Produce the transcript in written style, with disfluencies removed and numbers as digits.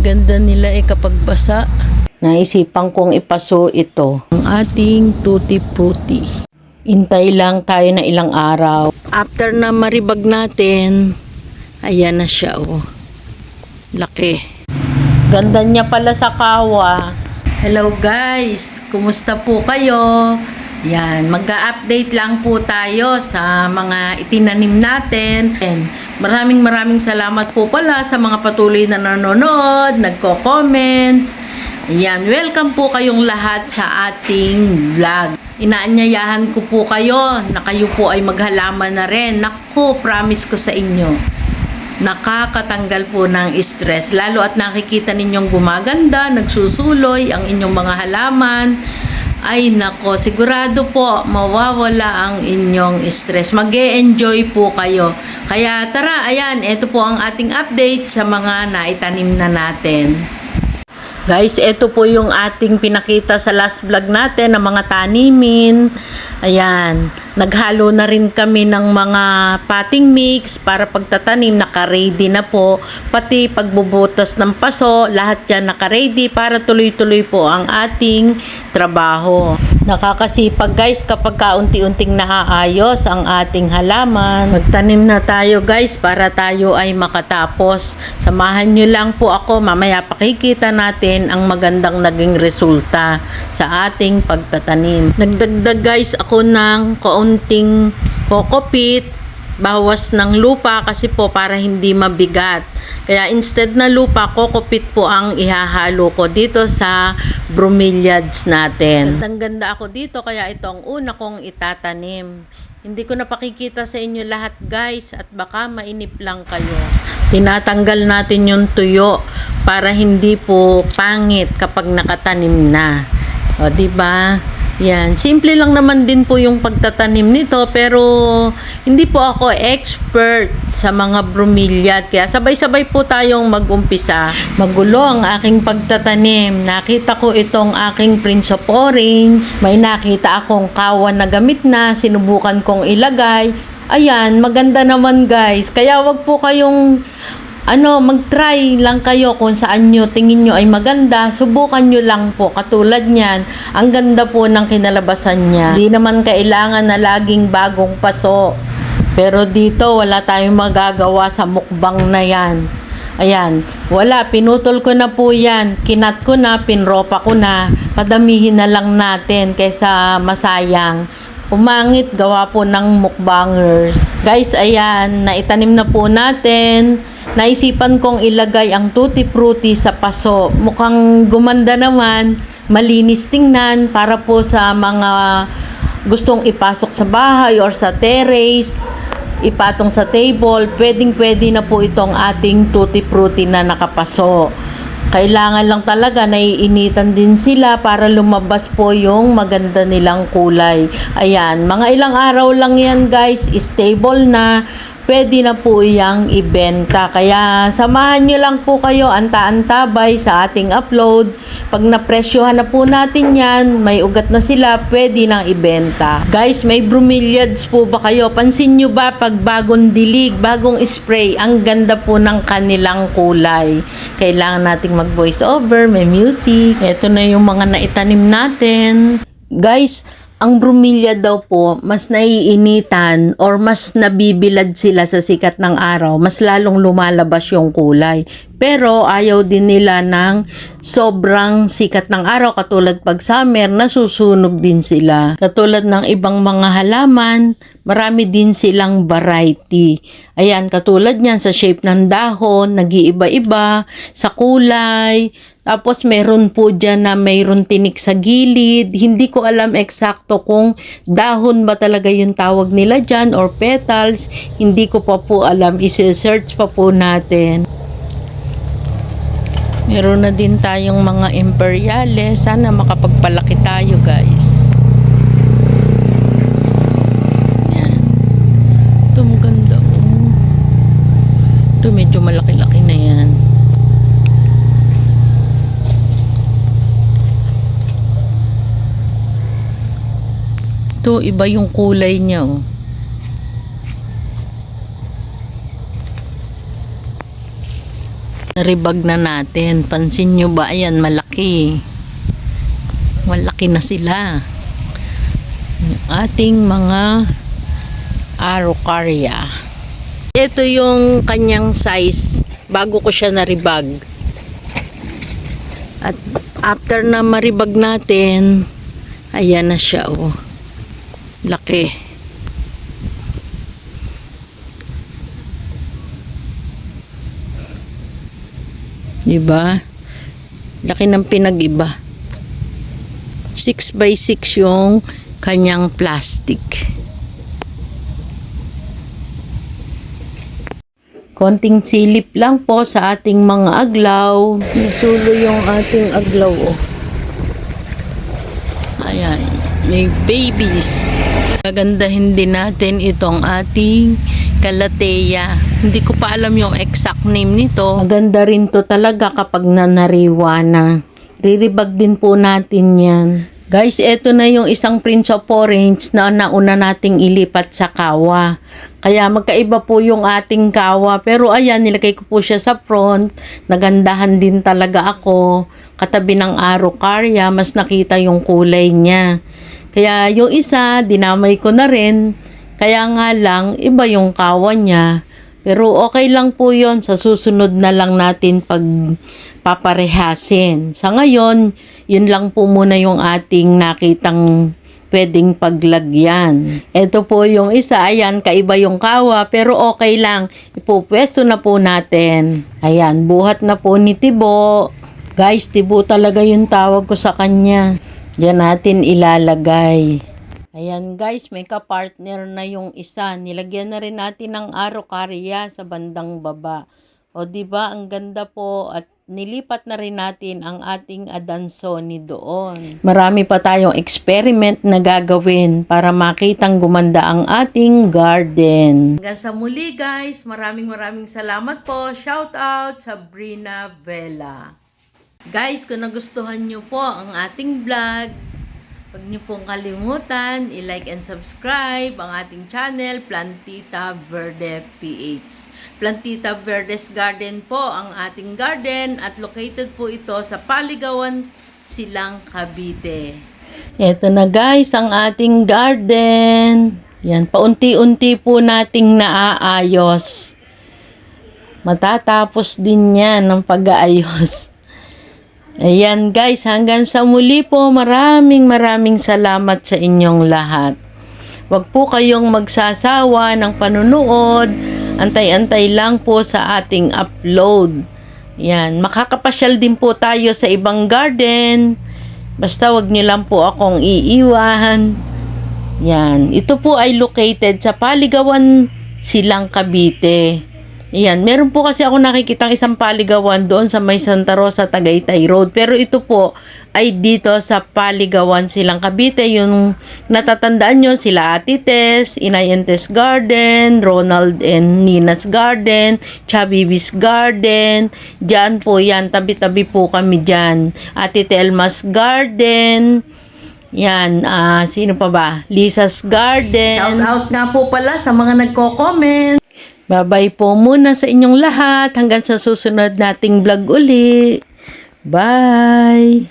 ganda nila kapag basa. Naisipan kong ipaso ito. Ang ating tutti frutti. Hintay lang tayo na ilang araw. After na maribag natin, ayan na siya oh. Laki. Ganda niya pala sa kawa. Hello guys, kumusta po kayo? Yan, mag-update lang po tayo sa mga itinanim natin. And maraming salamat po pala sa mga patuloy na nanonood, nagko-comments. Yan, welcome po kayong lahat sa ating vlog. Inaanyayahan ko po kayo na kayo po ay maghalaman na rin. Naku, promise ko sa inyo, nakakatanggal po ng stress. Lalo at nakikita ninyong gumaganda, nagsusuloy ang inyong mga halaman. Ay nako, sigurado po mawawala ang inyong stress. Mag-e-enjoy po kayo. Kaya tara, ayan, ito po ang ating update sa mga naitanim na natin. Guys, ito po yung ating pinakita sa last vlog natin ng mga tanimin. Ayan, naghalo na rin kami ng mga potting mix para pagtatanim, naka-ready na po. Pati pagbubutas ng paso, lahat yan naka-ready para tuloy-tuloy po ang ating trabaho. Nakakasipag guys kapag kaunti-unting naaayos ang ating halaman. Magtanim na tayo guys para tayo ay makatapos. Samahan nyo lang po ako, mamaya pakikita natin ang magandang naging resulta sa ating pagtatanim. Nagdagdag guys ako ng kaunting coco peat, bawas ng lupa kasi po para hindi mabigat. Kaya instead na lupa, coco peat po ang ihahalo ko dito sa bromeliads natin. Ang ganda ako dito kaya ito ang una kong itatanim. Hindi ko na pakikita sa inyo lahat guys at baka mainip lang kayo. Tinatanggal natin yung tuyo para hindi po pangit kapag nakatanim na. O diba? Yan, simple lang naman din po yung pagtatanim nito pero hindi po ako expert sa mga bromeliad kaya sabay-sabay po tayong mag-umpisa. Magulo ang aking pagtatanim. Nakita ko itong aking Prince of Orange. May nakita akong kawan na gamit na, sinubukan kong ilagay. Ayan, maganda naman guys. Kaya wag po kayong mag-try lang kayo kung saan nyo tingin nyo ay maganda, subukan nyo lang po. Katulad nyan, ang ganda po ng kinalabasan niya. Hindi naman kailangan na laging bagong paso. Pero dito, wala tayong magagawa sa mukbang na yan. Ayan, wala, pinutol ko na po yan. Kinat ko na, pinropa ko na. Padamihin na lang natin kaysa masayang. Pumangit, gawa po ng mukbangers. Guys, ayan, naitanim na po natin. Naisipan kong ilagay ang tutti frutti sa paso. Mukhang gumanda naman, malinis tingnan para po sa mga gustong ipasok sa bahay or sa terrace, ipatong sa table. Pwedeng-pwede na po itong ating tutti frutti na nakapaso. Kailangan lang talaga naiinitan din sila para lumabas po yung maganda nilang kulay. Ayan, mga ilang araw lang yan guys, stable na. Pwede na po iyang ibenta. Kaya samahan nyo lang po kayo, anta-antabay sa ating upload. Pag napresyohan na po natin yan, may ugat na sila, pwede nang ibenta. Guys, may bromeliads po ba kayo? Pansin nyo ba pag bagong dilig, bagong spray, ang ganda po ng kanilang kulay. Kailangan nating mag voice over, may music. Ito na yung mga naitanim natin. Guys, ang bromelia daw po, mas naiinitan or mas nabibilad sila sa sikat ng araw, mas lalong lumalabas yung kulay. Pero ayaw din nila ng sobrang sikat ng araw, katulad pag summer, nasusunog din sila. Katulad ng ibang mga halaman, marami din silang variety. Ayan, katulad niyan sa shape ng dahon, nag-iiba-iba, sa kulay. Tapos meron po dyan na mayroon tinik sa gilid. Hindi ko alam eksakto kung dahon ba talaga yung tawag nila dyan or petals. Hindi ko pa po alam. I-search pa po natin. Meron na din tayong mga imperiales. Sana makapagpalaki tayo guys. Yan. Ito maganda. Ito medyo malaki-laki na yan. Ito, iba yung kulay niya, oh. Naribag na natin. Pansin nyo ba? Ayan, malaki. Malaki na sila. Yung ating mga araucaria. Ito yung kanyang size bago ko siya naribag. At after na maribag natin, ayan na siya, oh. Laki. Diba? Laki ng pinag-iba. 6x6 yung kanyang plastic. Konting silip lang po sa ating mga aglaw. Nasulo yung ating aglaw, oh. Ayan, may babies. Gagandahin din natin itong ating Calathea. Hindi ko pa alam yung exact name nito. Maganda rin to talaga kapag nanariwa na. Riribag din po natin yan. Guys, eto na yung isang Prince of Orange na nauna nating ilipat sa kawa. Kaya magkaiba po yung ating kawa. Pero ayan, nilagay ko po siya sa front. Nagandahan din talaga ako. Katabi ng araucaria, mas nakita yung kulay niya. Kaya yung isa, dinamay ko na rin. Kaya nga lang, iba yung kawa niya. Pero okay lang po yon, sa susunod na lang natin paparehasin. Sa ngayon, yun lang po muna yung ating nakitang pwedeng paglagyan. Ito po yung isa, ayan, kaiba yung kawa, pero okay lang. Ipupwesto na po natin. Ayan, buhat na po ni Tibo. Guys, Tibo talaga yung tawag ko sa kanya. Diyan natin ilalagay. Ayan guys, may kapartner na yung isa. Nilagyan na rin natin ng araucaria sa bandang baba. O diba, ang ganda po, at nilipat na rin natin ang ating adansoni doon. Marami pa tayong experiment na gagawin para makitang gumanda ang ating garden. Hanggang sa muli guys, maraming salamat po. Shout out Sabrina Vela. Guys, kung nagustuhan nyo po ang ating vlog, huwag niyo pong kalimutan i-like and subscribe ang ating channel, Plantita Verde PH. Plantita Verde's Garden po ang ating garden at located po ito sa Paligawan, Silang, Cavite. Ito na guys ang ating garden. Yan, paunti-unti po nating naaayos. Matatapos din yan ng pag-aayos. Ayan guys, hanggang sa muli po, maraming salamat sa inyong lahat. Huwag po kayong magsasawa ng panunood. Antay-antay lang po sa ating upload. Yan, makakapasyal din po tayo sa ibang garden. Basta wag niyo lang po akong iiwan. Yan, ito po ay located sa Paligawan, Silang, Cavite. Ayan, meron po kasi ako nakikitang isang paligawan doon sa may Santa Rosa, Tagaytay Road. Pero ito po ay dito sa Paligawan, Silang, Cavite. Yung natatandaan nyo, sila Ate Tess, Inay and Tess Garden, Ronald and Nina's Garden, Chabibi's Garden. Diyan po yan, tabi-tabi po kami dyan. Ate Telma's Garden. Yan, sino pa ba? Lisa's Garden. Shout out nga po pala sa mga nagko-comment. Bye-bye po muna sa inyong lahat. Hanggang sa susunod nating vlog uli. Bye!